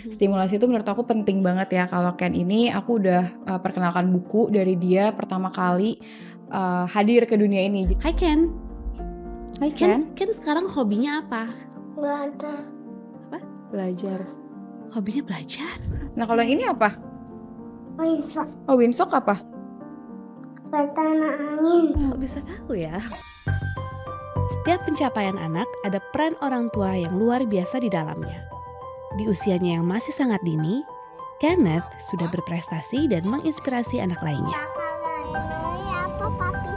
Stimulasi itu menurut aku penting banget ya. Kalau Ken ini aku udah perkenalkan buku dari dia pertama kali hadir ke dunia ini. Hai Ken. Hai Ken. Ken sekarang hobinya apa? Nggak ada. Apa? Belajar. Hobinya belajar. Nah kalau yang ini apa? Windsock. Oh, windsock apa? Bertanah angin. Kok bisa tahu ya? Setiap pencapaian anak ada peran orang tua yang luar biasa di dalamnya. Di usianya yang masih sangat dini, Kenneth sudah berprestasi dan menginspirasi anak lainnya. Ini apa papi?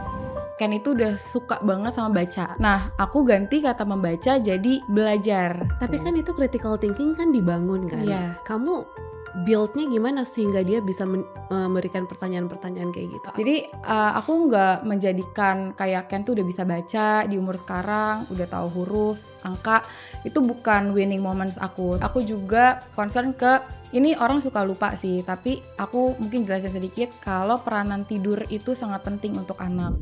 Ken itu udah suka banget sama baca. Nah, aku ganti kata membaca jadi belajar. Tapi kan itu critical thinking kan dibangun kan? Iya. Kamu build-nya gimana sehingga dia bisa memberikan pertanyaan-pertanyaan kayak gitu? Jadi aku nggak menjadikan kayak Ken tuh udah bisa baca di umur sekarang, udah tahu huruf, angka. Itu bukan winning moments aku. Aku juga concern ke, ini orang suka lupa sih, tapi aku mungkin jelasin sedikit kalau peranan tidur itu sangat penting untuk anak.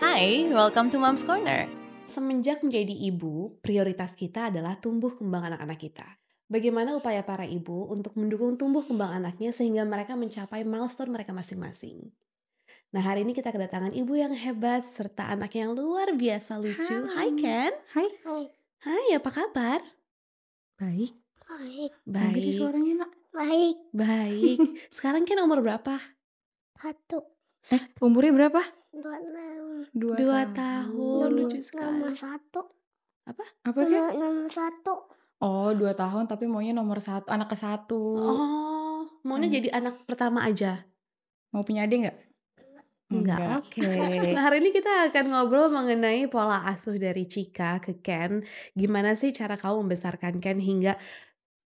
Hai, welcome to Mom's Corner. Semenjak menjadi ibu, prioritas kita adalah tumbuh kembang anak-anak kita. Bagaimana upaya para ibu untuk mendukung tumbuh kembang anaknya sehingga mereka mencapai milestone mereka masing-masing? Nah, hari ini kita kedatangan ibu yang hebat serta anak yang luar biasa lucu. Hai Ken. Hai. Hai. Hai, apa kabar? Baik. Baik. Gede suaranya, Nak. Baik. Baik. Sekarang Ken umur berapa? 1. Umurnya berapa? 2 tahun. 2 tahun. Lucu sekali. Nomor 1. Apa? Apa Ken? Nomor 1. Oh, 2 tahun tapi maunya nomor 1, anak ke-1. Oh, maunya jadi anak pertama aja? Mau punya adik nggak? Enggak, oke. Nah, hari ini kita akan ngobrol mengenai pola asuh dari Chika ke Ken. Gimana sih cara kamu membesarkan Ken hingga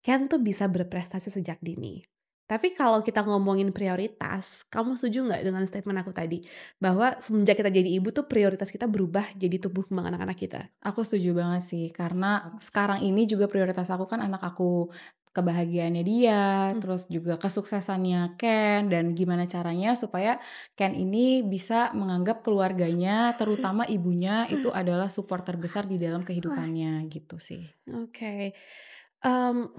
Ken tuh bisa berprestasi sejak dini? Tapi kalau kita ngomongin prioritas, kamu setuju nggak dengan statement aku tadi? Bahwa semenjak kita jadi ibu tuh prioritas kita berubah jadi tumbuh kembang anak-anak kita. Aku setuju banget sih, karena sekarang ini juga prioritas aku kan anak aku. Kebahagiaannya dia, terus juga kesuksesannya Ken, dan gimana caranya supaya Ken ini bisa menganggap keluarganya, terutama ibunya, itu adalah support terbesar di dalam kehidupannya gitu sih. Oke.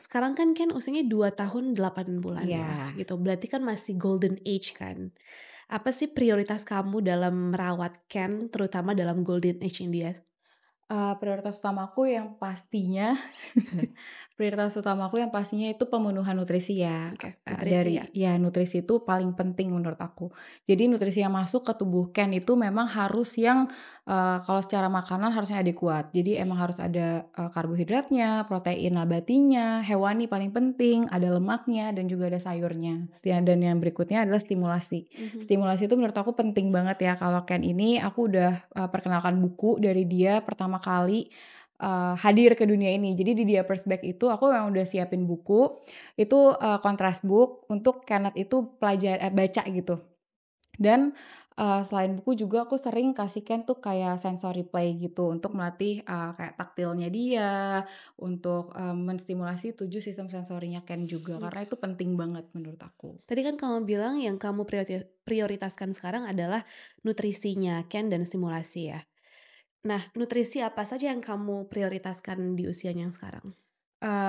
Sekarang kan Ken usianya 2 tahun 8 bulan ya Iya. gitu. Berarti kan masih golden age kan. Apa sih prioritas kamu dalam merawat Ken terutama dalam golden age dia? Prioritas utamaku yang pastinya itu pemenuhan nutrisi ya. Oke, nutrisi ya. Nutrisi itu paling penting menurut aku. Jadi nutrisi yang masuk ke tubuh Ken itu memang harus yang kalau secara makanan harusnya adekuat. Jadi emang harus ada karbohidratnya, protein nabatinya, hewani paling penting, ada lemaknya dan juga ada sayurnya. Dan yang berikutnya adalah stimulasi. Stimulasi itu menurut aku penting banget ya. Kalau Ken ini aku udah perkenalkan buku dari dia pertama kali hadir ke dunia ini. Jadi di Diapers Bag itu aku memang udah siapin buku. Itu contrast book untuk Kenneth itu baca gitu. Dan selain buku juga aku sering kasih Ken tuh kayak sensory play gitu untuk melatih kayak taktilnya dia, untuk menstimulasi 7 sistem sensorinya Ken juga, karena itu penting banget menurut aku. Tadi kan kamu bilang yang kamu prioritaskan sekarang adalah nutrisinya Ken dan stimulasi ya. Nah, nutrisi apa saja yang kamu prioritaskan di usianya yang sekarang?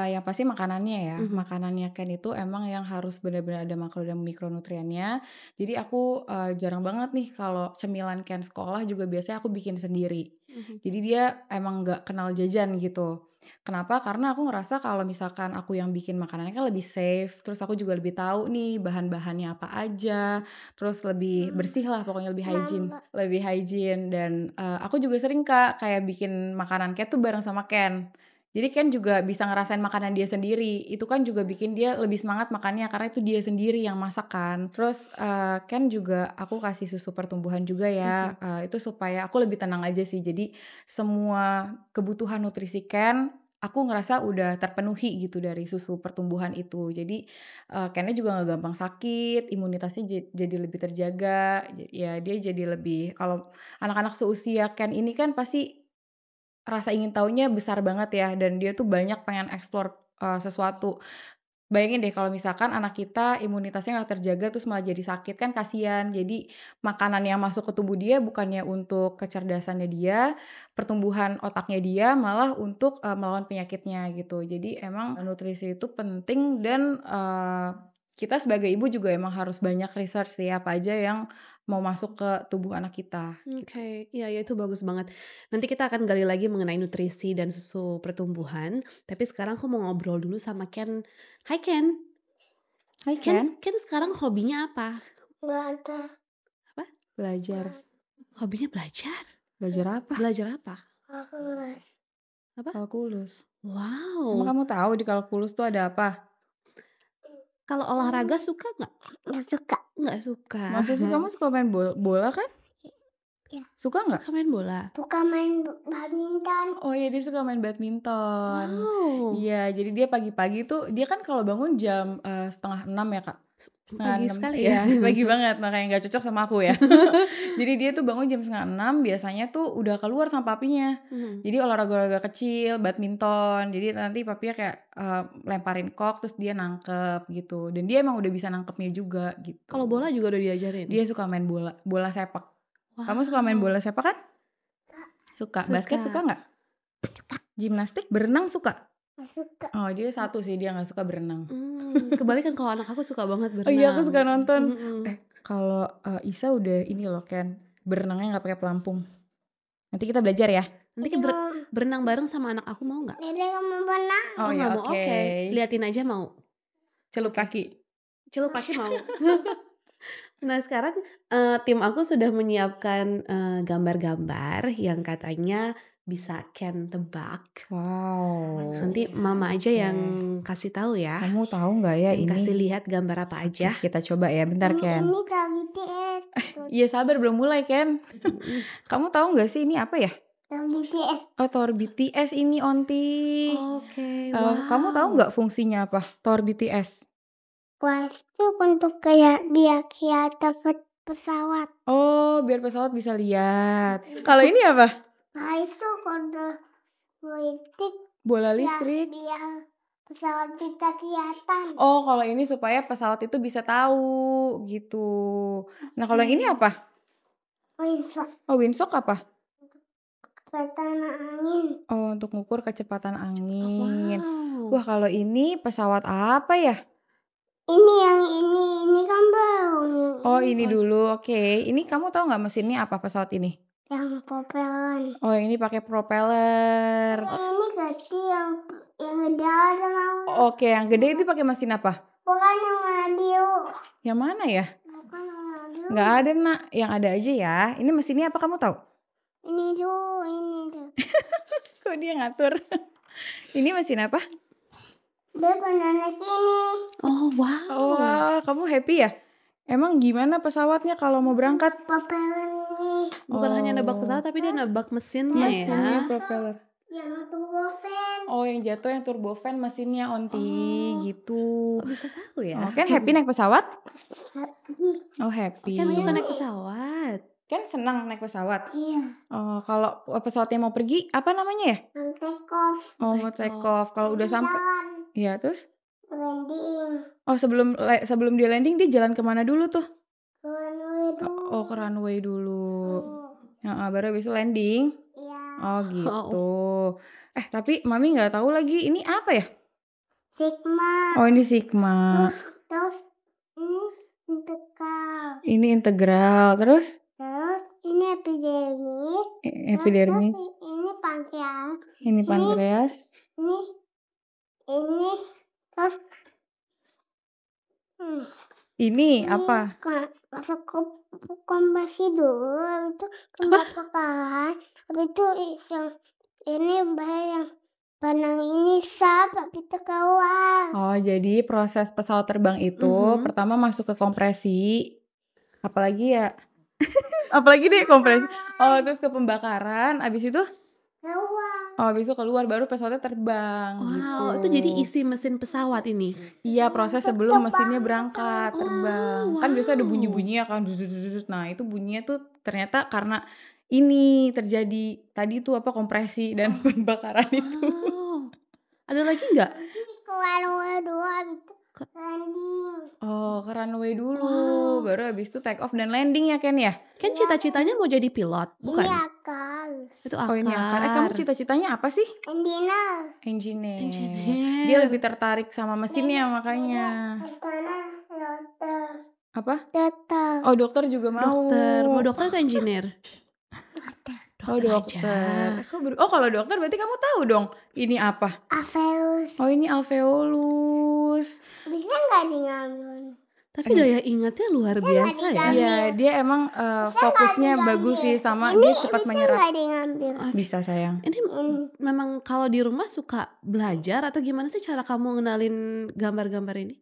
Yang pasti makanannya ya. Makanannya Ken itu emang yang harus benar-benar ada makro dan mikronutriennya. Jadi aku jarang banget nih kalau cemilan Ken sekolah juga biasanya aku bikin sendiri. Jadi dia emang nggak kenal jajan gitu. Kenapa? Karena aku ngerasa kalau misalkan aku yang bikin makanannya kan lebih safe. Terus aku juga lebih tahu nih bahan-bahannya apa aja. Terus lebih bersih lah, pokoknya lebih hygiene. Dan aku juga sering kayak bikin makanan Ken tuh bareng sama Ken. Jadi Ken juga bisa ngerasain makanan dia sendiri. Itu kan juga bikin dia lebih semangat makannya karena itu dia sendiri yang masak kan. Terus Ken juga aku kasih susu pertumbuhan juga ya. Itu supaya aku lebih tenang aja sih. Jadi semua kebutuhan nutrisi Ken aku ngerasa udah terpenuhi gitu dari susu pertumbuhan itu. Jadi Kennya juga gak gampang sakit, imunitasnya jadi lebih terjaga. Ya dia jadi lebih, kalau anak-anak seusia Ken ini kan pasti rasa ingin taunya besar banget ya, dan dia tuh banyak pengen explore sesuatu. Bayangin deh kalau misalkan anak kita imunitasnya nggak terjaga terus malah jadi sakit kan kasihan. Jadi makanan yang masuk ke tubuh dia bukannya untuk kecerdasannya dia, pertumbuhan otaknya dia, malah untuk melawan penyakitnya gitu. Jadi emang nutrisi itu penting dan kita sebagai ibu juga emang harus banyak research sih apa aja yang mau masuk ke tubuh anak kita. Oke, iya itu bagus banget. Nanti kita akan gali lagi mengenai nutrisi dan susu pertumbuhan. Tapi sekarang aku mau ngobrol dulu sama Ken. Hai Ken. Hai Ken, Ken, Ken sekarang hobinya apa? Nggak ada. belajar. Hobinya belajar. Belajar apa? Belajar apa? Kalkulus. Kalkulus. Wow. Emang kamu tahu di kalkulus tuh ada apa? Kalau olahraga suka nggak? Nggak suka. Nggak suka. Maksudnya sih kamu suka main bola kan? Iya. Suka nggak? Suka main bola. Suka main badminton. Oh iya dia suka main badminton. Wow. Iya jadi dia pagi-pagi tuh dia kan kalau bangun jam 5:30 ya kak. Pagi 5:30 sekali ya. ya. Pagi banget makanya nggak cocok sama aku ya. Jadi dia tuh bangun jam 5:30 biasanya tuh udah keluar sama papinya. Jadi olahraga kecil, badminton. Jadi nanti papinya kayak lemparin kok terus dia nangkep gitu. Dan dia emang udah bisa nangkepnya juga gitu. Kalau bola juga udah diajarin. Dia suka main bola sepak. Wow. Kamu suka main bola sepak kan? Suka. Basket suka nggak? Gimnastik, berenang suka? Nggak suka. Oh dia satu sih dia nggak suka berenang. Kebalikan kalau anak aku suka banget berenang. Oh iya aku suka nonton. Kalau Isa udah ini loh Ken, berenangnya nggak pakai pelampung. Nanti kita belajar ya. Nanti berenang bareng sama anak aku mau nggak? Dede kamu berenang. Oh nggak ya mau. oke. Oke. Liatin aja mau. Celup kaki. Celup kaki mau. Nah sekarang tim aku sudah menyiapkan gambar-gambar yang katanya bisa Ken tebak. Wow. Nanti mama aja yang kasih tahu ya. Kamu tahu nggak ya Yang ini? kasih lihat gambar apa aja. Kita coba ya, bentar Ken. Ini dari BTS. Iya sabar belum mulai Ken. Kamu tahu nggak sih ini apa ya? Dari BTS. Oh Tower BTS ini Onti. Oke. Kamu tahu nggak fungsinya apa? Tower BTS. Wah itu untuk kayak biar atas pesawat. Oh biar pesawat bisa lihat. Kalau ini apa? Nah itu kode politik. Bola listrik. Biar pesawat kita kelihatan. Oh kalau ini supaya pesawat itu bisa tahu gitu. Nah kalau yang ini apa? Oh windsock apa? Kecepatan angin. Oh untuk ngukur kecepatan angin. Wow. Wah kalau ini pesawat apa ya? Ini kan baru. Oh ini dulu, oke. Ini kamu tahu nggak mesinnya apa pesawat ini? Yang propeller. Oh ini pakai propeller. Yang ini kecil yang gede ada mau. Oke yang gede itu pakai mesin apa? Bukan yang radio. Yang mana ya? Bukan yang radio. Nggak ada nak, yang ada aja ya. Ini mesinnya apa kamu tahu? Ini tuh. Kok dia ngatur? Ini mesin apa? Dia pernah naik ini. Oh wow. Wah kamu happy ya? Emang gimana pesawatnya kalau mau berangkat? Propeller ini. Bukan hanya nebak pesawat tapi dia nebak mesinnya Mesinnya ya. propeller. Yang turbofan. Oh yang jatuh yang turbofan mesinnya Onti gitu. Kok bisa tahu ya? Oh, kan happy naik pesawat? Oh happy. Kan suka naik pesawat. Kan senang naik pesawat. Iya. Oh kalau pesawatnya mau pergi apa namanya ya? Yang take-off. Oh mau take off. Kalau udah sampai, Jalan. ya terus? Landing. Oh sebelum dia landing dia jalan kemana dulu tuh? Ke runway dulu. Oh ke runway dulu. Baru habis itu landing. Iya. Oh gitu. Tapi mami nggak tahu lagi ini apa ya? Sigma. Oh ini sigma. Terus ini integral. Ini integral. Terus Terus ini epidermis. epidermis. Terus ini pankreas. Ini pankreas. Ini terus Ini apa? masuk ke kompasi dulu, habis itu pembakaran, habis itu ini yang benang ini habis itu keluar. Oh jadi proses pesawat terbang itu pertama masuk ke kompresi, apalagi ya, apalagi deh kompresi. Oh terus ke pembakaran, abis itu? Keluar. Oh abis itu keluar baru pesawatnya terbang. Wow, gitu. itu jadi isi mesin pesawat ini. Iya proses sebelum mesinnya berangkat terbang. Kan biasa ada bunyi-bunyi ya kan. Nah itu bunyinya tuh ternyata karena ini terjadi tadi tuh apa kompresi dan pembakaran itu. Ada lagi nggak? Keluar dulu, habis itu runway dulu, baru habis itu take off dan landing ya Ken ya? Ken cita-citanya mau jadi pilot, bukan? Ini akal. Itu Oh ini akar. Kamu cita-citanya apa sih? Engineer. Engineer. Dia lebih tertarik sama mesinnya makanya. Karena dokter. Apa? Dokter. Oh dokter juga mau. Dokter, mau dokter atau engineer? Oh dokter. Oh kalau dokter berarti kamu tahu dong ini apa? Alveolus. Oh ini alveolus. Bisa nggak diambil? Tapi daya ingatnya luar biasa ya. Iya dia emang fokusnya bagus sih sama dia cepat menyerap. Bisa nggak diambil? Bisa sayang. Ini memang kalau di rumah suka belajar atau gimana sih cara kamu ngenalin gambar-gambar ini?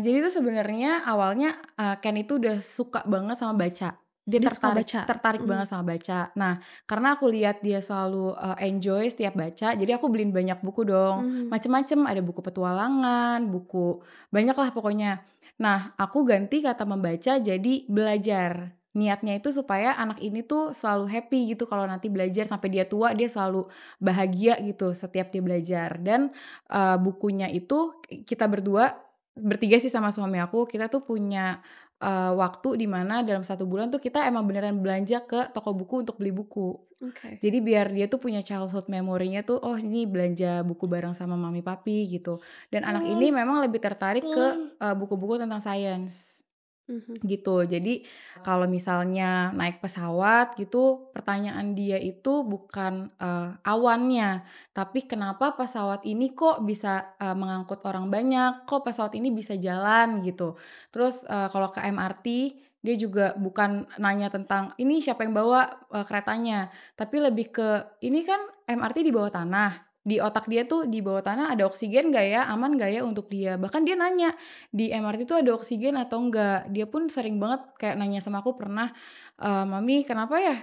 Jadi tuh sebenarnya awalnya Ken itu udah suka banget sama baca. Dia tertarik banget sama baca. Nah, karena aku lihat dia selalu enjoy setiap baca, jadi aku beliin banyak buku dong. Macem-macem, ada buku petualangan, buku banyak lah pokoknya. Nah, aku ganti kata membaca jadi belajar. Niatnya itu supaya anak ini tuh selalu happy gitu kalau nanti belajar sampai dia tua dia selalu bahagia gitu setiap dia belajar. Dan bukunya itu kita bertiga sih sama suami aku, kita tuh punya waktu dimana dalam 1 bulan tuh kita emang beneran belanja ke toko buku untuk beli buku. Jadi biar dia tuh punya childhood memory-nya tuh, oh ini belanja buku bareng sama mami papi gitu. Dan anak ini memang lebih tertarik ke buku-buku tentang sains. Gitu. Jadi kalau misalnya naik pesawat gitu, pertanyaan dia itu bukan awannya, tapi kenapa pesawat ini kok bisa mengangkut orang banyak, kok pesawat ini bisa jalan gitu. Terus kalau ke MRT dia juga bukan nanya tentang ini siapa yang bawa keretanya, tapi lebih ke ini kan MRT di bawah tanah. Di otak dia tuh di bawah tanah ada oksigen gak ya, aman gak ya untuk dia. Bahkan dia nanya di MRT tuh ada oksigen atau enggak. Dia pun sering banget kayak nanya sama aku pernah, Mami kenapa ya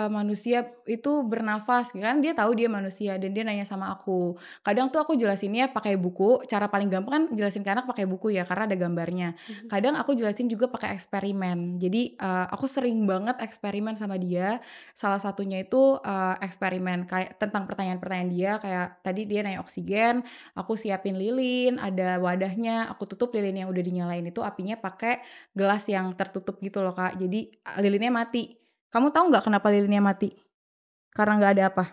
manusia itu bernafas, kan dia tahu dia manusia dan dia nanya sama aku. Kadang tuh aku jelasinnya pakai buku, cara paling gampang kan jelasin ke anak pakai buku ya karena ada gambarnya. Kadang aku jelasin juga pakai eksperimen. Jadi aku sering banget eksperimen sama dia. Salah satunya itu eksperimen kayak tentang pertanyaan-pertanyaan dia, kayak tadi dia nanya oksigen, aku siapin lilin, ada wadahnya, aku tutup lilin yang udah dinyalain itu apinya pakai gelas yang tertutup gitu loh Kak. Jadi lilinnya mati. Kamu tahu nggak kenapa lilinnya mati? Karena nggak ada apa?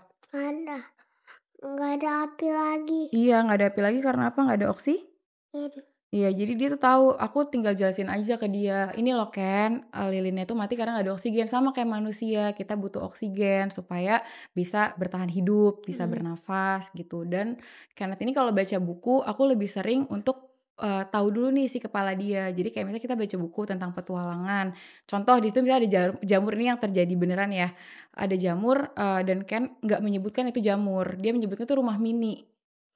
Nggak ada api lagi. Iya nggak ada api lagi karena apa? Nggak ada oksigen. Iya, jadi dia tuh tahu, aku tinggal jelasin aja ke dia, ini loh Ken, lilinnya tuh mati karena gak ada oksigen, sama kayak manusia, kita butuh oksigen supaya bisa bertahan hidup, bisa bernafas gitu. Dan Kenneth ini kalau baca buku, aku lebih sering untuk tahu dulu nih isi kepala dia. Jadi kayak misalnya kita baca buku tentang petualangan, contoh di situ misalnya ada jamur ini yang terjadi beneran ya, ada jamur dan Ken nggak menyebutkan itu jamur, dia menyebutnya itu rumah mini.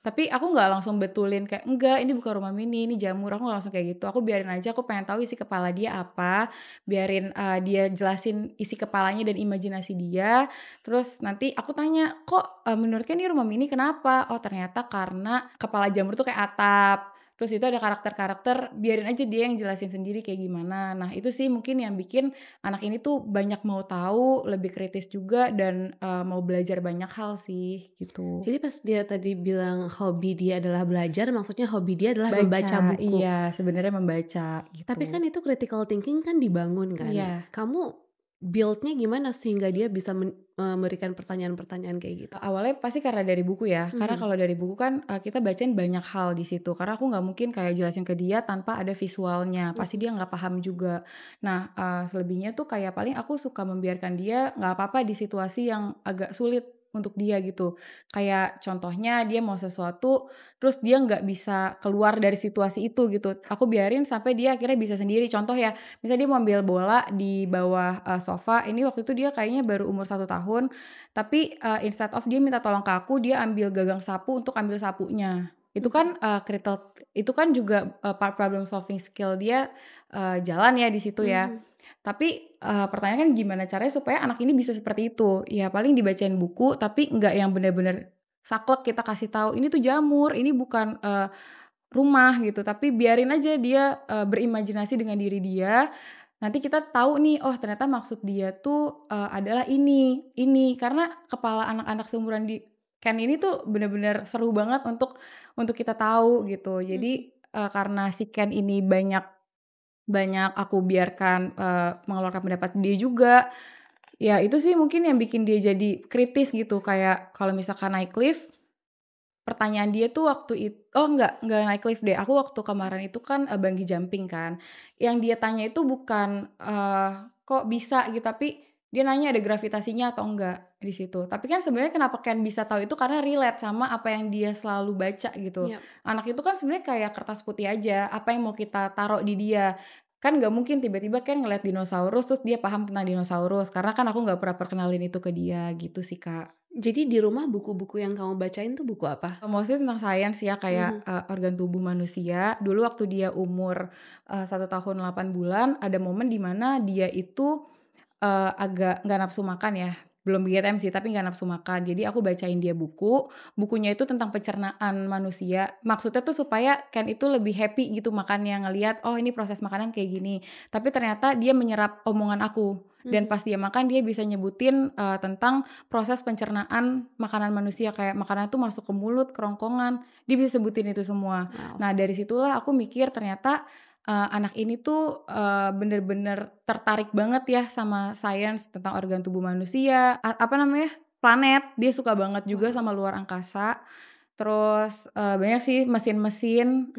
Tapi aku nggak langsung betulin kayak, enggak ini bukan rumah mini, ini jamur, aku nggak langsung kayak gitu. Aku biarin aja, aku pengen tahu isi kepala dia apa, biarin dia jelasin isi kepalanya dan imajinasi dia. Terus nanti aku tanya, kok menurutnya ini rumah mini kenapa? Oh ternyata karena kepala jamur tuh kayak atap. Terus itu ada karakter-karakter, biarin aja dia yang jelasin sendiri kayak gimana. Nah itu sih mungkin yang bikin anak ini tuh banyak mau tahu, lebih kritis juga dan mau belajar banyak hal sih gitu. Jadi pas dia tadi bilang hobi dia adalah belajar, maksudnya hobi dia adalah membaca buku. Iya, sebenarnya membaca gitu. Tapi kan itu critical thinking kan dibangun kan. Iya. Kamu build-nya gimana sehingga dia bisa memberikan pertanyaan-pertanyaan kayak gitu? Awalnya pasti karena dari buku ya. Karena kalau dari buku kan kita bacain banyak hal di situ. Karena aku nggak mungkin kayak jelasin ke dia tanpa ada visualnya. Pasti dia nggak paham juga. Nah, selebihnya tuh kayak paling aku suka membiarkan dia nggak apa-apa di situasi yang agak sulit untuk dia gitu. Kayak contohnya dia mau sesuatu terus dia nggak bisa keluar dari situasi itu gitu. Aku biarin sampai dia akhirnya bisa sendiri. Contoh ya, misalnya dia mau ambil bola di bawah sofa. Ini waktu itu dia kayaknya baru umur 1 tahun. Tapi instead of dia minta tolong ke aku, dia ambil gagang sapu untuk ambil sapunya. Itu kan itu kan juga problem solving skill dia jalan ya di situ ya. Tapi pertanyaan kan gimana caranya supaya anak ini bisa seperti itu? Ya paling dibacain buku tapi nggak yang benar-benar saklek kita kasih tahu ini tuh jamur, ini bukan rumah gitu. Tapi biarin aja dia berimajinasi dengan diri dia. Nanti kita tahu nih, oh ternyata maksud dia tuh adalah ini. Karena kepala anak-anak seumuran di Ken ini tuh benar-benar seru banget untuk kita tahu gitu. Jadi karena si Ken ini banyak banyak aku biarkan mengeluarkan pendapat dia juga. Ya itu sih mungkin yang bikin dia jadi kritis gitu, kayak kalau misalkan naik lift, pertanyaan dia tuh waktu itu, oh enggak naik lift deh, aku waktu kemarin itu kan bungee jumping kan, yang dia tanya itu bukan kok bisa gitu, tapi dia nanya ada gravitasinya atau enggak di situ. Tapi kan sebenarnya kenapa Ken bisa tahu itu karena relate sama apa yang dia selalu baca gitu. Yap. Anak itu kan sebenarnya kayak kertas putih aja, apa yang mau kita taruh di dia. Kan nggak mungkin tiba-tiba Ken ngeliat dinosaurus terus dia paham tentang dinosaurus, karena kan aku nggak pernah perkenalin itu ke dia gitu sih Kak. Jadi di rumah buku-buku yang kamu bacain tuh buku apa? Mostly tentang sains ya, kayak organ tubuh manusia. Dulu waktu dia umur 1 tahun 8 bulan, ada momen di mana dia itu agak nggak nafsu makan ya, belum BRM sih, tapi nggak nafsu makan. Jadi aku bacain dia bukunya itu tentang pencernaan manusia. Maksudnya tuh supaya Ken itu lebih happy gitu makannya, ngelihat, oh ini proses makanan kayak gini. Tapi ternyata dia menyerap omongan aku. Dan pas dia makan, dia bisa nyebutin tentang proses pencernaan makanan manusia. Kayak makanan tuh masuk ke mulut, kerongkongan. Dia bisa sebutin itu semua. Wow. Nah dari situlah aku mikir ternyata anak ini tuh bener-bener tertarik banget ya sama sains tentang organ tubuh manusia, planet, dia suka banget juga sama luar angkasa. Terus banyak sih mesin-mesin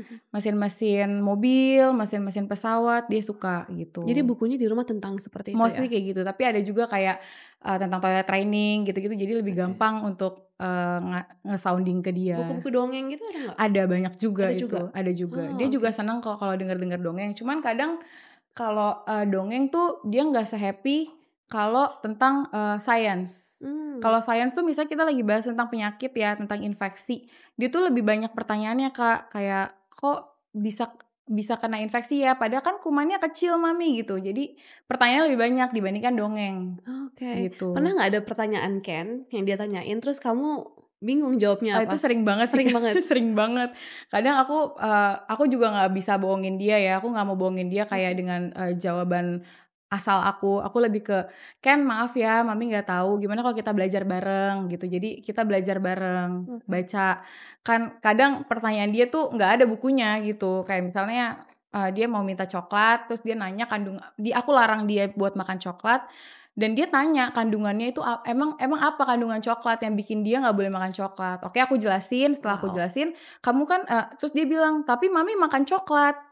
mobil, mesin-mesin pesawat, dia suka gitu. Jadi bukunya di rumah tentang seperti itu Mostly ya? kayak gitu, tapi ada juga kayak tentang toilet training gitu-gitu, jadi lebih gampang untuk nge-sounding ke dia. Buku-buku dongeng gitu ada nggak? Ada banyak juga Ada itu, juga? ada juga. Oh, Dia juga oke. senang kok kalau denger-denger dongeng. Cuman kadang kalau dongeng tuh dia nggak se-happy kalau tentang sains. Kalau sains tuh misalnya kita lagi bahas tentang penyakit ya, tentang infeksi, dia tuh lebih banyak pertanyaannya Kak, kayak kok bisa kena infeksi ya, padahal kan kumannya kecil mami gitu. Jadi pertanyaannya lebih banyak dibandingkan dongeng Oke. gitu. Pernah nggak ada pertanyaan Ken yang dia tanyain terus kamu bingung jawabnya Itu apa? sering banget sih, Sering Kak. banget? Sering banget. Kadang aku juga nggak bisa bohongin dia ya, aku nggak mau bohongin dia kayak dengan jawaban asal aku lebih ke, "Ken maaf ya mami nggak tahu, gimana kalau kita belajar bareng?" Gitu. Jadi kita belajar bareng, Oke. baca. Kan kadang pertanyaan dia tuh nggak ada bukunya gitu, kayak misalnya dia mau minta coklat, terus dia nanya aku larang dia buat makan coklat, dan dia tanya kandungannya itu emang apa kandungan coklat yang bikin dia nggak boleh makan coklat. Oke, aku jelasin, setelah aku Wow. jelasin, kamu kan terus dia bilang, "Tapi mami makan coklat."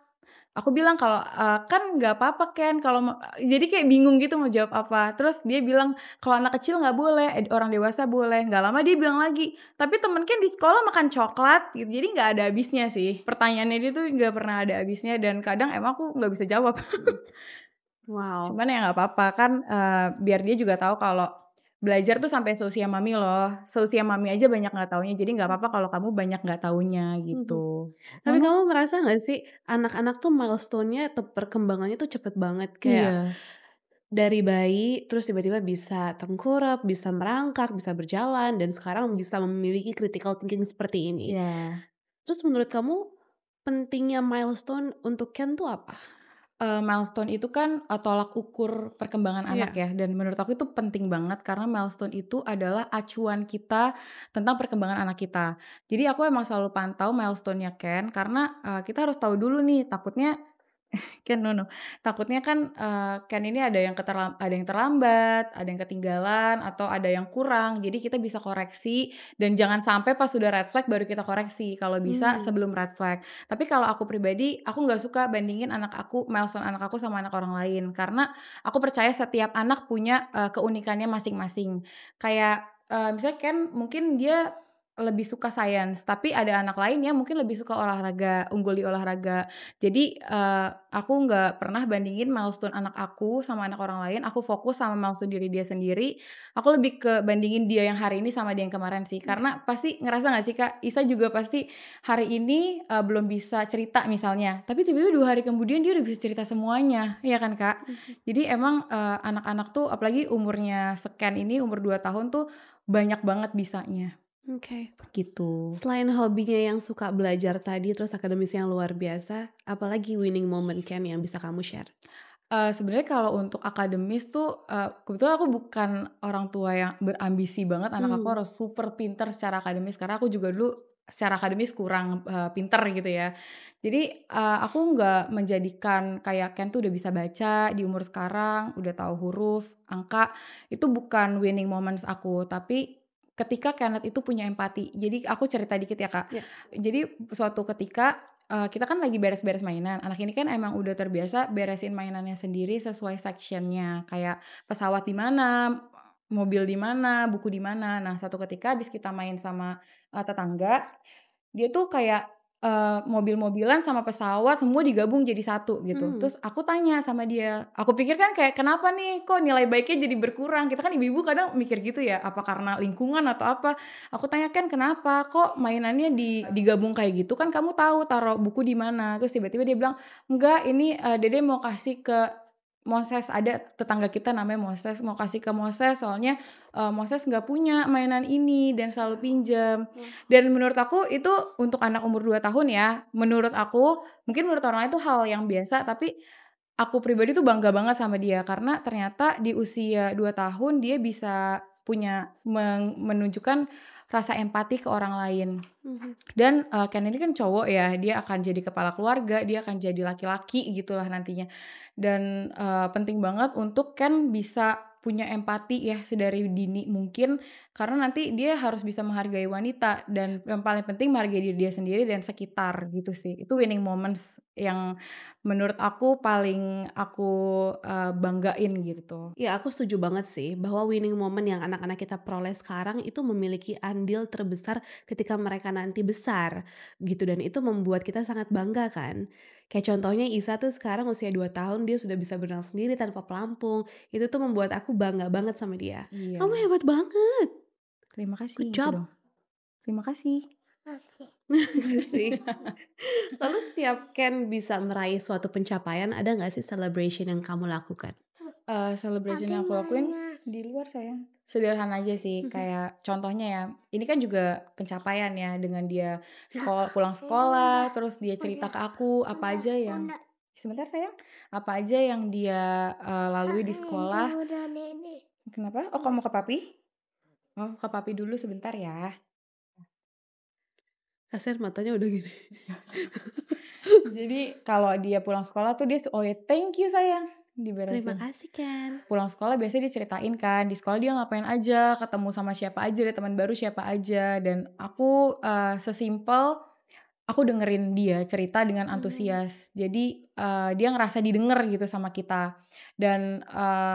Aku bilang kalau kan nggak apa-apa Ken kalau jadi kayak bingung gitu mau jawab apa. Terus dia bilang kalau anak kecil nggak boleh, orang dewasa boleh. Nggak lama dia bilang lagi, tapi temen Ken di sekolah makan coklat gitu. Jadi nggak ada habisnya sih. Pertanyaannya dia tuh nggak pernah ada habisnya dan kadang emang aku nggak bisa jawab. Wow. Cuman ya nggak apa-apa kan, biar dia juga tahu kalau belajar tuh sampai seusia mami loh. Seusia mami aja banyak nggak taunya, jadi nggak apa-apa kalau kamu banyak nggak taunya gitu. Tapi kamu merasa nggak sih anak-anak tuh milestone-nya atau perkembangannya tuh cepet banget, kayak Iya. dari bayi terus tiba-tiba bisa tengkurap, bisa merangkak, bisa berjalan, dan sekarang bisa memiliki critical thinking seperti ini. Iya. Terus menurut kamu pentingnya milestone untuk Ken tuh apa? Milestone itu kan tolak ukur perkembangan anak Iya. ya, dan menurut aku itu penting banget karena milestone itu adalah acuan kita tentang perkembangan anak kita. Jadi aku emang selalu pantau milestone-nya Ken karena kita harus tahu dulu nih, takutnya takutnya kan Ken ini ada yang terlambat, ada yang ketinggalan, atau ada yang kurang. Jadi kita bisa koreksi dan jangan sampai pas sudah red flag baru kita koreksi. Kalau bisa sebelum red flag. Tapi kalau aku pribadi, aku nggak suka bandingin milestone anak aku sama anak orang lain karena aku percaya setiap anak punya keunikannya masing-masing. Kayak misalnya Ken mungkin dia lebih suka sains, tapi ada anak lain yang mungkin lebih suka olahraga, unggul di olahraga. Jadi aku nggak pernah bandingin milestone anak aku sama anak orang lain. Aku fokus sama milestone diri dia sendiri. Aku lebih ke bandingin dia yang hari ini sama dia yang kemarin sih. Karena pasti ngerasa nggak sih Kak, Isa juga pasti hari ini belum bisa cerita misalnya, tapi tiba-tiba 2 hari kemudian dia udah bisa cerita semuanya, ya kan Kak? Jadi emang anak-anak tuh apalagi umurnya sekian ini, umur 2 tahun tuh banyak banget bisanya. Oke. Gitu. Selain hobinya yang suka belajar tadi, terus akademisnya yang luar biasa, apalagi winning moment Ken yang bisa kamu share? Sebenarnya kalau untuk akademis tuh kebetulan aku bukan orang tua yang berambisi banget anak aku harus super pintar secara akademis, karena aku juga dulu secara akademis kurang pinter gitu ya. Jadi aku nggak menjadikan kayak Ken tuh udah bisa baca di umur sekarang, udah tahu huruf, angka, itu bukan winning moments aku, tapi ketika Kenneth itu punya empati. Jadi aku cerita dikit ya Kak. Ya. Jadi suatu ketika kita kan lagi beres-beres mainan. Anak ini kan emang udah terbiasa beresin mainannya sendiri sesuai sectionnya. Kayak pesawat di mana, mobil di mana, buku di mana. Nah, satu ketika habis kita main sama tetangga, dia tuh kayak mobil-mobilan sama pesawat semua digabung jadi satu gitu. Terus aku tanya sama dia, aku pikir kan kayak kenapa nih kok nilai baiknya jadi berkurang? Kita kan ibu-ibu kadang mikir gitu ya, apa karena lingkungan atau apa? Aku tanya kan kenapa kok mainannya digabung kayak gitu? Kan kamu tahu taruh buku di mana? Terus tiba-tiba dia bilang, enggak ini Dede mau kasih ke Moses, ada tetangga kita namanya Moses, mau kasih ke Moses soalnya Moses nggak punya mainan ini dan selalu pinjam. Dan menurut aku itu untuk anak umur 2 tahun ya, menurut aku, mungkin menurut orang lain itu hal yang biasa, tapi aku pribadi tuh bangga banget sama dia karena ternyata di usia 2 tahun dia bisa punya menunjukkan rasa empati ke orang lain. Dan Ken ini kan cowok ya, dia akan jadi kepala keluarga, dia akan jadi laki-laki gitulah nantinya. Dan penting banget untuk Ken bisa punya empati ya sedari dini mungkin, karena nanti dia harus bisa menghargai wanita dan yang paling penting menghargai diri dia sendiri dan sekitar gitu sih. Itu winning moments yang menurut aku paling aku banggain gitu. Ya, aku setuju banget sih bahwa winning moment yang anak-anak kita peroleh sekarang itu memiliki andil terbesar ketika mereka nanti besar gitu, dan itu membuat kita sangat bangga kan. Kayak contohnya Isa tuh sekarang usia 2 tahun dia sudah bisa berenang sendiri tanpa pelampung. Itu tuh membuat aku bangga banget sama dia. Kamu Iya. hebat banget. Terima kasih Good gitu job. dong. Terima kasih. Oke. Sih. Lalu setiap Ken bisa meraih suatu pencapaian, ada nggak sih celebration yang kamu lakukan? Celebration yang aku lakuin di luar sayang. Sederhana aja sih, kayak contohnya ya, ini kan juga pencapaian ya dengan dia pulang sekolah, terus dia cerita ke aku apa aja yang sebentar sayang, apa aja yang dia lalui di sekolah. Udah Dede. Kenapa? Oh kamu ke papi? Oh ke papi dulu sebentar ya. Kasihan matanya udah gini. Jadi kalau dia pulang sekolah tuh dia oh ya thank you sayang Terima diberesin. kasih Ken. Pulang sekolah biasanya diceritain kan di sekolah dia ngapain aja, ketemu sama siapa aja, ada teman baru siapa aja, dan aku sesimpel aku dengerin dia cerita dengan antusias. Jadi dia ngerasa didengar gitu sama kita. Dan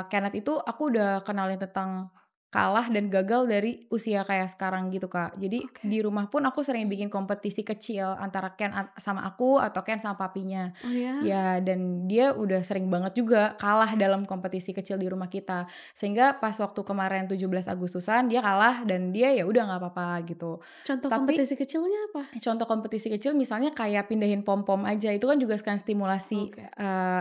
Kenneth itu aku udah kenalin tentang kalah dan gagal dari usia kayak sekarang gitu Kak. Jadi di rumah pun aku sering bikin kompetisi kecil antara Ken sama aku atau Ken sama papinya. Oh ya? Ya dan dia udah sering banget juga kalah dalam kompetisi kecil di rumah kita. Sehingga pas waktu kemarin 17 Agustusan dia kalah dan dia ya udah nggak apa-apa gitu. Contoh Tapi kompetisi kecilnya apa? contoh kompetisi kecil misalnya kayak pindahin pom-pom aja, itu kan juga sekalian stimulasi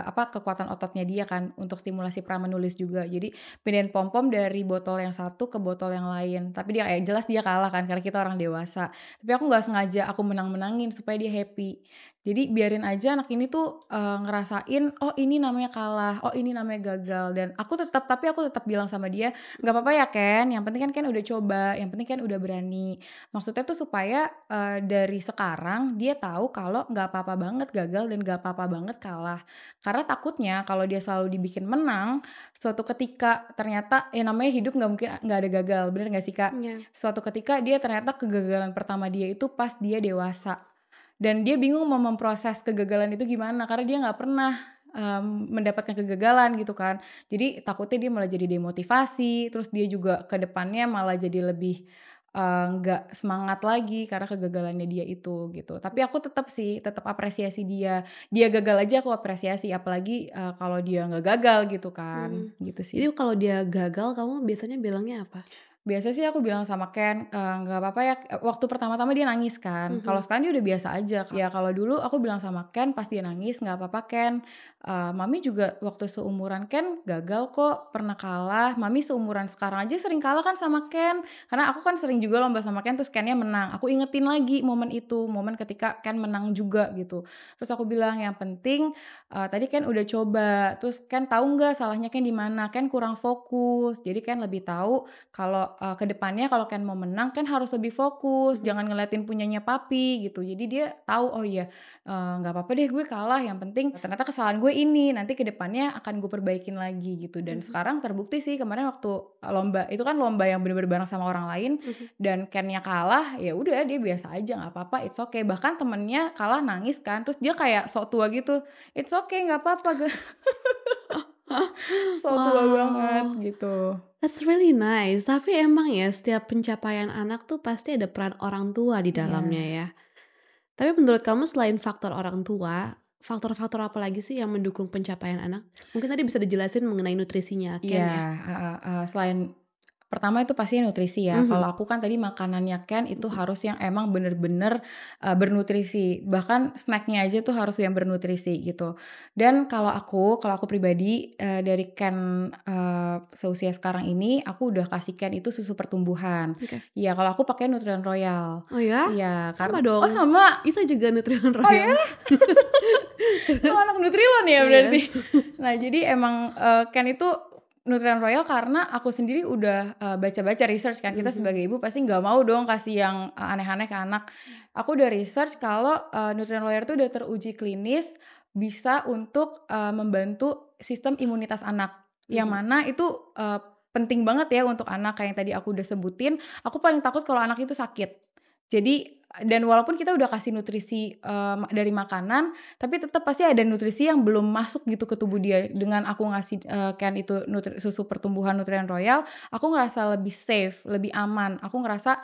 kekuatan ototnya dia kan untuk stimulasi menulis juga. Jadi pindahin pom-pom dari botol yang satu ke botol yang lain. Tapi dia jelas dia kalah kan karena kita orang dewasa. Tapi aku nggak sengaja aku menang-menangin supaya dia happy. Jadi biarin aja anak ini tuh ngerasain oh ini namanya kalah, oh ini namanya gagal, dan aku tetap bilang sama dia nggak apa-apa ya Ken, yang penting kan Ken udah coba, yang penting Ken udah berani. Maksudnya tuh supaya dari sekarang dia tahu kalau nggak apa-apa banget gagal dan nggak apa-apa banget kalah. Karena takutnya kalau dia selalu dibikin menang, suatu ketika ternyata namanya hidup nggak mungkin nggak ada gagal, bener nggak sih Kak? Iya. Suatu ketika dia ternyata kegagalan pertama dia itu pas dia dewasa. Dan dia bingung mau memproses kegagalan itu gimana karena dia nggak pernah mendapatkan kegagalan gitu kan. Jadi takutnya dia malah jadi demotivasi, terus dia juga ke depannya malah jadi lebih nggak semangat lagi karena kegagalannya dia itu gitu. Tapi aku tetap apresiasi dia. Dia gagal aja aku apresiasi, apalagi kalau dia nggak gagal gitu kan. Gitu sih. Jadi kalau dia gagal kamu biasanya bilangnya apa? Biasa sih aku bilang sama Ken, nggak apa-apa ya, waktu pertama-tama dia nangis kan, kalau sekarang dia udah biasa aja. Ya kalau dulu aku bilang sama Ken pas dia nangis, nggak apa-apa Ken, mami juga waktu seumuran Ken gagal kok, pernah kalah, mami seumuran sekarang aja sering kalah kan sama Ken, karena aku kan sering juga lomba sama Ken terus Kennya menang, aku ingetin lagi momen itu, momen ketika Ken menang juga gitu. Terus aku bilang yang penting tadi Ken udah coba, terus Ken tahu nggak salahnya Ken di mana, Ken kurang fokus, jadi Ken lebih tahu kalau kedepannya kalau Ken mau menang kan harus lebih fokus, jangan ngeliatin punyanya papi gitu. Jadi dia tahu oh iya nggak apa-apa deh gue kalah, yang penting ternyata kesalahan gue ini nanti kedepannya akan gue perbaikin lagi gitu. Dan sekarang terbukti sih kemarin waktu lomba itu kan lomba yang bener-bener bareng sama orang lain, dan Kennya kalah ya udah dia biasa aja nggak apa-apa, it's okay. Bahkan temennya kalah nangis kan, terus dia kayak sok tua gitu, it's okay nggak apa-apa so tua banget gitu. That's really nice. Tapi emang ya setiap pencapaian anak tuh pasti ada peran orang tua di dalamnya ya. Tapi menurut kamu selain faktor orang tua, faktor-faktor apa lagi sih yang mendukung pencapaian anak? Mungkin tadi bisa dijelasin mengenai nutrisinya Ken ya. Selain pertama itu pasti nutrisi ya. Kalau aku kan tadi makanannya Ken itu harus yang emang bener-bener bernutrisi. Bahkan snacknya aja tuh harus yang bernutrisi gitu. Dan kalau aku pribadi dari Ken seusia sekarang ini, aku udah kasih Ken itu susu pertumbuhan. Iya, kalau aku pakai Nutrien Royal. Oh ya? Iya, Sama karena dong. Oh sama. Isa juga Nutrien Royal. Oh ya? Anak Nutrilon ya berarti. Nah jadi emang Ken itu Nutrien Royal karena aku sendiri udah baca-baca research kan. Kita sebagai ibu pasti nggak mau dong kasih yang aneh-aneh ke anak. Aku udah research kalau Nutrien Royal itu udah teruji klinis bisa untuk membantu sistem imunitas anak. Yang mana itu penting banget ya untuk anak, kayak yang tadi aku udah sebutin. Aku paling takut kalau anak itu sakit. Jadi dan walaupun kita udah kasih nutrisi dari makanan, tapi tetap pasti ada nutrisi yang belum masuk gitu ke tubuh dia. Dengan aku ngasih Ken itu susu pertumbuhan Nutrien Royal, aku ngerasa lebih safe, lebih aman. Aku ngerasa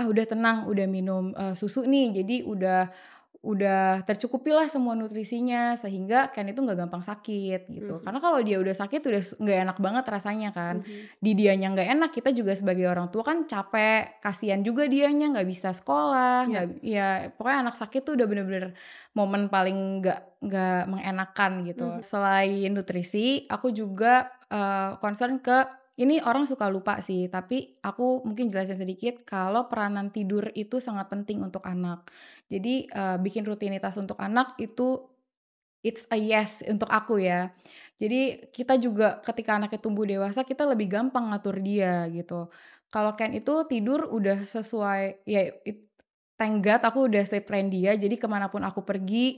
udah tenang, udah minum susu nih, jadi udah tercukupi lah semua nutrisinya, sehingga Ken itu nggak gampang sakit gitu. Karena kalau dia udah sakit udah nggak enak banget rasanya kan. Di dianya nggak enak, kita juga sebagai orang tua kan capek, kasihan juga dianya nggak bisa sekolah, ya pokoknya anak sakit tuh udah bener-bener momen paling nggak mengenakan gitu. Selain nutrisi, aku juga concern ke ini orang suka lupa sih, tapi aku mungkin jelasin sedikit kalau peranan tidur itu sangat penting untuk anak. Jadi bikin rutinitas untuk anak itu it's a yes untuk aku ya. Jadi kita juga ketika anaknya tumbuh dewasa, kita lebih gampang ngatur dia gitu. Kalau Ken itu tidur udah sesuai ya, thank God aku udah sleep train dia. Jadi kemanapun aku pergi,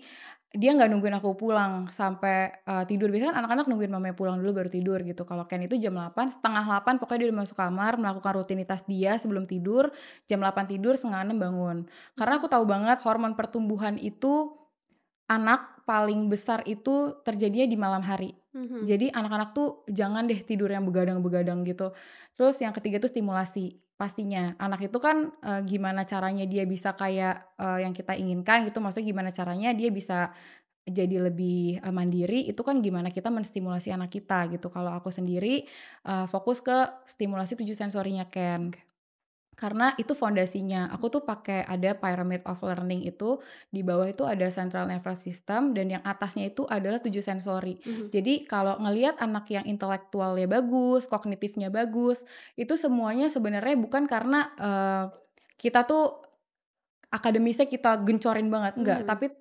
dia nggak nungguin aku pulang sampai tidur. Biasanya kan anak-anak nungguin mamanya pulang dulu baru tidur gitu. Kalau Ken itu jam 8, setengah 8 pokoknya dia udah masuk kamar, melakukan rutinitas dia sebelum tidur. Jam 8 tidur, setengah 6 bangun. Karena aku tahu banget hormon pertumbuhan itu anak paling besar itu terjadinya di malam hari. Jadi anak-anak tuh jangan deh tidur yang begadang-begadang gitu. Terus yang ketiga tuh stimulasi. Pastinya anak itu kan gimana caranya dia bisa kayak yang kita inginkan gitu. Maksudnya gimana caranya dia bisa jadi lebih mandiri, itu kan gimana kita menstimulasi anak kita gitu. Kalau aku sendiri fokus ke stimulasi 7 sensorinya Ken. Karena itu fondasinya. Aku tuh pakai ada pyramid of learning itu, di bawah itu ada central nervous system, dan yang atasnya itu adalah 7 sensori. Jadi kalau ngelihat anak yang intelektualnya bagus, kognitifnya bagus, itu semuanya sebenarnya bukan karena kita tuh akademisnya kita gencorin banget, enggak. Tapi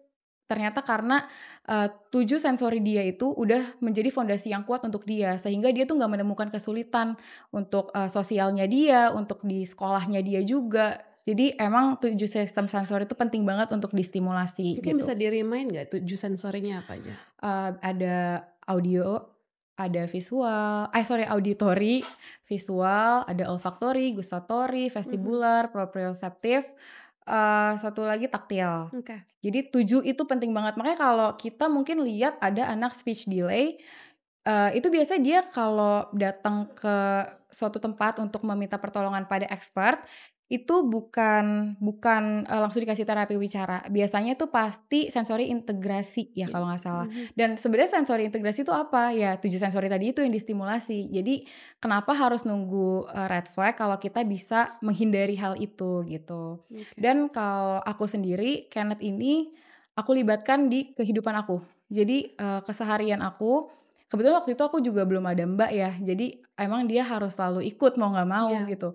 ternyata karena 7 sensori dia itu udah menjadi fondasi yang kuat untuk dia, sehingga dia tuh nggak menemukan kesulitan untuk sosialnya dia, untuk di sekolahnya dia juga. Jadi emang 7 sistem sensori itu penting banget untuk distimulasi. Mungkin gitu. bisa di-remind nggak 7 sensorinya apa aja? Ada audio, ada visual, auditory, visual, ada olfactory, gustatory, vestibular, proprioceptive. Satu lagi taktil. Jadi 7 itu penting banget. Makanya kalau kita mungkin lihat ada anak speech delay, itu biasanya dia kalau datang ke suatu tempat untuk meminta pertolongan pada expert, itu bukan langsung dikasih terapi wicara. Biasanya tuh pasti sensori integrasi ya kalau nggak salah. Dan sebenarnya sensori integrasi itu apa? Ya 7 sensori tadi itu yang distimulasi. Jadi kenapa harus nunggu red flag kalau kita bisa menghindari hal itu gitu. Dan kalau aku sendiri, Kenneth ini aku libatkan di kehidupan aku. Jadi keseharian aku kebetulan waktu itu aku juga belum ada mbak ya, jadi emang dia harus selalu ikut mau nggak mau gitu.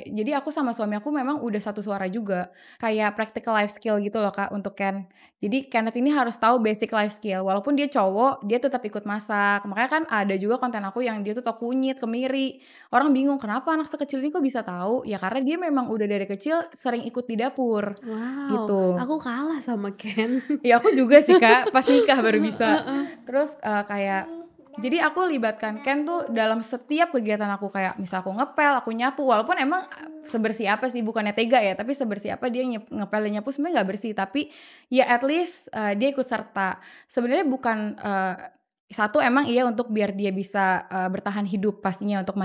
Jadi aku sama suami aku memang udah satu suara juga, kayak practical life skill gitu loh Kak untuk Ken. Jadi Kenneth ini harus tahu basic life skill, walaupun dia cowok, dia tetap ikut masak. Makanya kan ada juga konten aku yang dia tuh tau kunyit, kemiri. Orang bingung kenapa anak sekecil ini kok bisa tahu? Ya karena dia memang udah dari kecil sering ikut di dapur. Wow, gitu. aku kalah sama Ken. Ya aku juga sih Kak, pas nikah baru bisa. Terus kayak jadi aku libatkan Ken tuh dalam setiap kegiatan aku, kayak misal aku ngepel, aku nyapu, walaupun emang sebersih apa sih, bukannya tega ya, tapi sebersih apa dia ngepel dan nyapu sebenarnya nggak bersih, tapi ya at least dia ikut serta. Sebenarnya bukan satu emang iya untuk biar dia bisa bertahan hidup pastinya untuk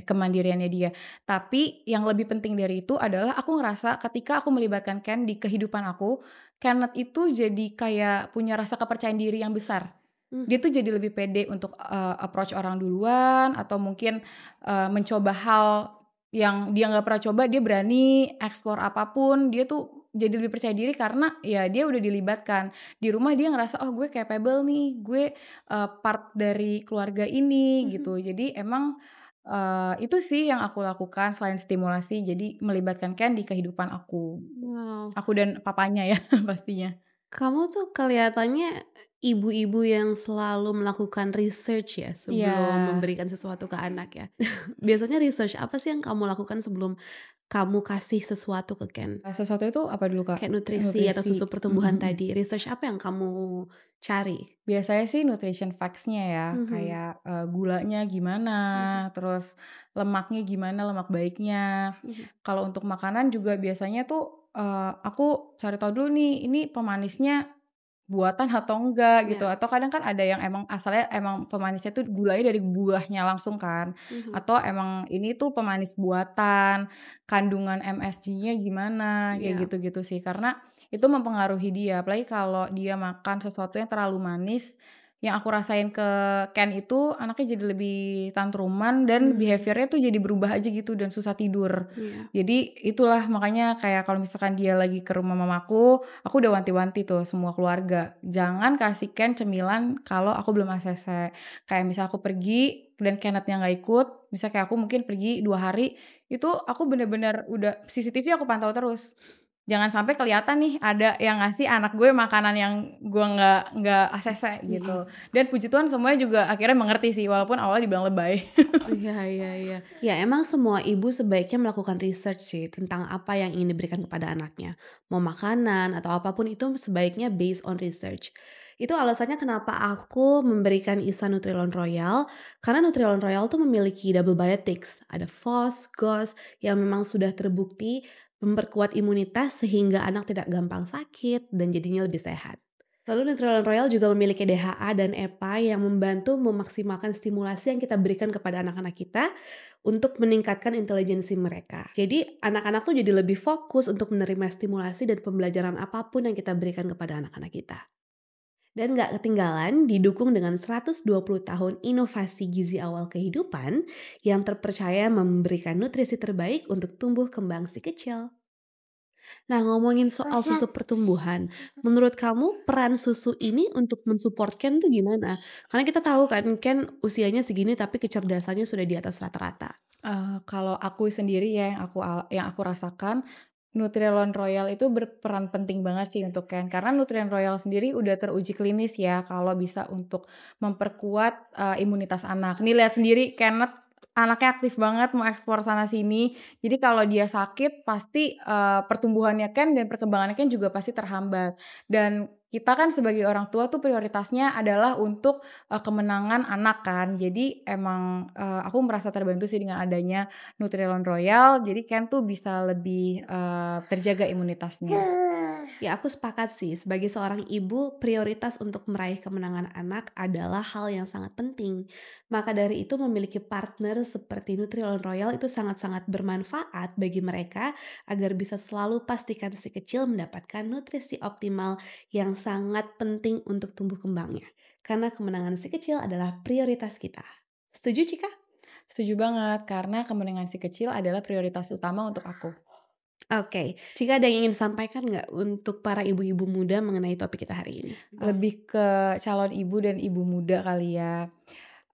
kemandiriannya dia. Tapi yang lebih penting dari itu adalah aku ngerasa ketika aku melibatkan Ken di kehidupan aku, Kenneth itu jadi kayak punya rasa kepercayaan diri yang besar. Dia tuh jadi lebih pede untuk approach orang duluan, atau mungkin mencoba hal yang dia nggak pernah coba, dia berani explore apapun. Dia tuh jadi lebih percaya diri karena ya dia udah dilibatkan. Di rumah dia ngerasa oh gue capable nih, gue part dari keluarga ini gitu. Jadi emang itu sih yang aku lakukan selain stimulasi, jadi melibatkan Ken di kehidupan aku. Wow. Aku dan papanya ya pastinya. Kamu tuh kelihatannya ibu-ibu yang selalu melakukan research ya sebelum memberikan sesuatu ke anak ya. Biasanya research apa sih yang kamu lakukan sebelum kamu kasih sesuatu ke Ken? Sesuatu itu apa dulu Kak? Kayak nutrisi atau susu pertumbuhan tadi. Research apa yang kamu cari? Biasanya sih nutrition facts-nya ya, kayak gulanya gimana, terus lemaknya gimana, lemak baiknya. Kalau untuk makanan juga biasanya tuh aku cari tahu dulu nih, ini pemanisnya buatan atau enggak gitu. Atau kadang kan ada yang emang asalnya emang pemanisnya tuh gulanya dari buahnya langsung kan. Atau emang ini tuh pemanis buatan, kandungan MSG-nya gimana, kayak gitu-gitu sih. Karena itu mempengaruhi dia, apalagi kalau dia makan sesuatu yang terlalu manis. Yang aku rasain ke Ken itu anaknya jadi lebih tantruman dan behaviornya tuh jadi berubah aja gitu dan susah tidur. Jadi itulah makanya kayak kalau misalkan dia lagi ke rumah mamaku, aku udah wanti-wanti tuh semua keluarga, jangan kasih Ken cemilan kalau aku belum ACC. Kayak misal aku pergi dan Kenneth-nya gak ikut, misal kayak aku mungkin pergi 2 hari, itu aku bener-bener udah CCTV aku pantau terus. Jangan sampai kelihatan nih ada yang ngasih anak gue makanan yang gue nggak ACC gitu. Dan puji Tuhan semuanya juga akhirnya mengerti sih, walaupun awalnya dibilang lebay. Iya. Ya emang semua ibu sebaiknya melakukan research sih tentang apa yang ingin diberikan kepada anaknya. Mau makanan atau apapun itu sebaiknya based on research. Itu alasannya kenapa aku memberikan Isa Nutrilon Royal, karena Nutrilon Royal tuh memiliki double biotics. Ada FOS, GOS yang memang sudah terbukti memperkuat imunitas sehingga anak tidak gampang sakit dan jadinya lebih sehat. Lalu Nutrilon Royal juga memiliki DHA dan EPA yang membantu memaksimalkan stimulasi yang kita berikan kepada anak-anak kita untuk meningkatkan intelijensi mereka. Jadi anak-anak tuh jadi lebih fokus untuk menerima stimulasi dan pembelajaran apapun yang kita berikan kepada anak-anak kita. Dan gak ketinggalan didukung dengan 120 tahun inovasi gizi awal kehidupan yang terpercaya memberikan nutrisi terbaik untuk tumbuh kembang si kecil. Nah, ngomongin soal susu pertumbuhan, menurut kamu peran susu ini untuk mensupport Ken tuh gimana? Karena kita tahu kan Ken usianya segini tapi kecerdasannya sudah di atas rata-rata. Kalau aku sendiri ya yang aku rasakan, Nutrilon Royal itu berperan penting banget sih untuk Ken, karena Nutrilon Royal sendiri udah teruji klinis ya kalau bisa untuk memperkuat imunitas anak. Nih lihat sendiri Kenneth anaknya aktif banget mau eksplor sana sini. Jadi kalau dia sakit pasti pertumbuhannya Ken dan perkembangannya Ken juga pasti terhambat. Dan kita kan sebagai orang tua tuh prioritasnya adalah untuk kemenangan anak kan. Jadi emang aku merasa terbantu sih dengan adanya Nutrilon Royal. Jadi Ken tuh bisa lebih terjaga imunitasnya. Ya aku sepakat sih, sebagai seorang ibu prioritas untuk meraih kemenangan anak adalah hal yang sangat penting. Maka dari itu memiliki partner seperti Nutrilon Royal itu sangat-sangat bermanfaat bagi mereka agar bisa selalu pastikan si kecil mendapatkan nutrisi optimal yang sangat penting untuk tumbuh kembangnya. Karena kemenangan si kecil adalah prioritas kita. Setuju Cika? Setuju banget, karena kemenangan si kecil adalah prioritas utama untuk aku. Oke, Cika ada yang ingin sampaikan nggak untuk para ibu-ibu muda mengenai topik kita hari ini? Lebih ke calon ibu dan ibu muda kali ya.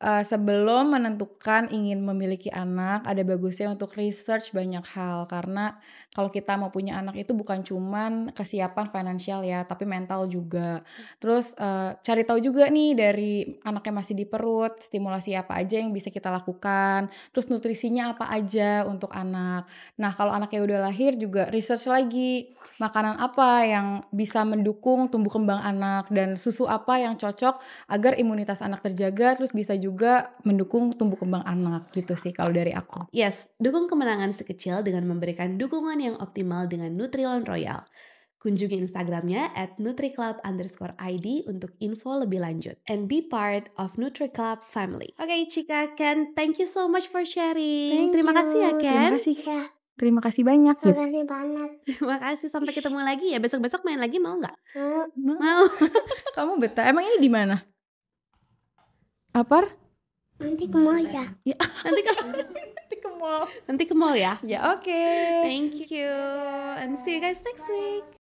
Sebelum menentukan ingin memiliki anak, ada bagusnya untuk research banyak hal. Karena kalau kita mau punya anak itu bukan cuman kesiapan finansial ya, tapi mental juga. Terus cari tahu juga nih dari anaknya masih di perut, stimulasi apa aja yang bisa kita lakukan. Terus nutrisinya apa aja untuk anak. Nah kalau anaknya udah lahir juga research lagi. Makanan apa yang bisa mendukung tumbuh kembang anak dan susu apa yang cocok agar imunitas anak terjaga, terus bisa juga mendukung tumbuh kembang anak gitu sih kalau dari aku. Yes, dukung kemenangan sekecil dengan memberikan dukungan yang optimal dengan Nutrilon Royal. Kunjungi Instagramnya @nutriclub_id untuk info lebih lanjut. And be part of NutriClub family. Oke, Cika, Ken, thank you so much for sharing. Terima kasih ya, Ken. Terima kasih. Ya, Terima kasih banyak. terima kasih banget. Terima kasih, sampai ketemu lagi ya. Besok-besok main lagi mau nggak? Mau. Mau. Kamu betah. Emang ini di mana? Apar? Nanti ke mall ya. Nanti ke Nanti ke mall. nanti ke mall ya. Ya oke. Thank you. And see you guys next week.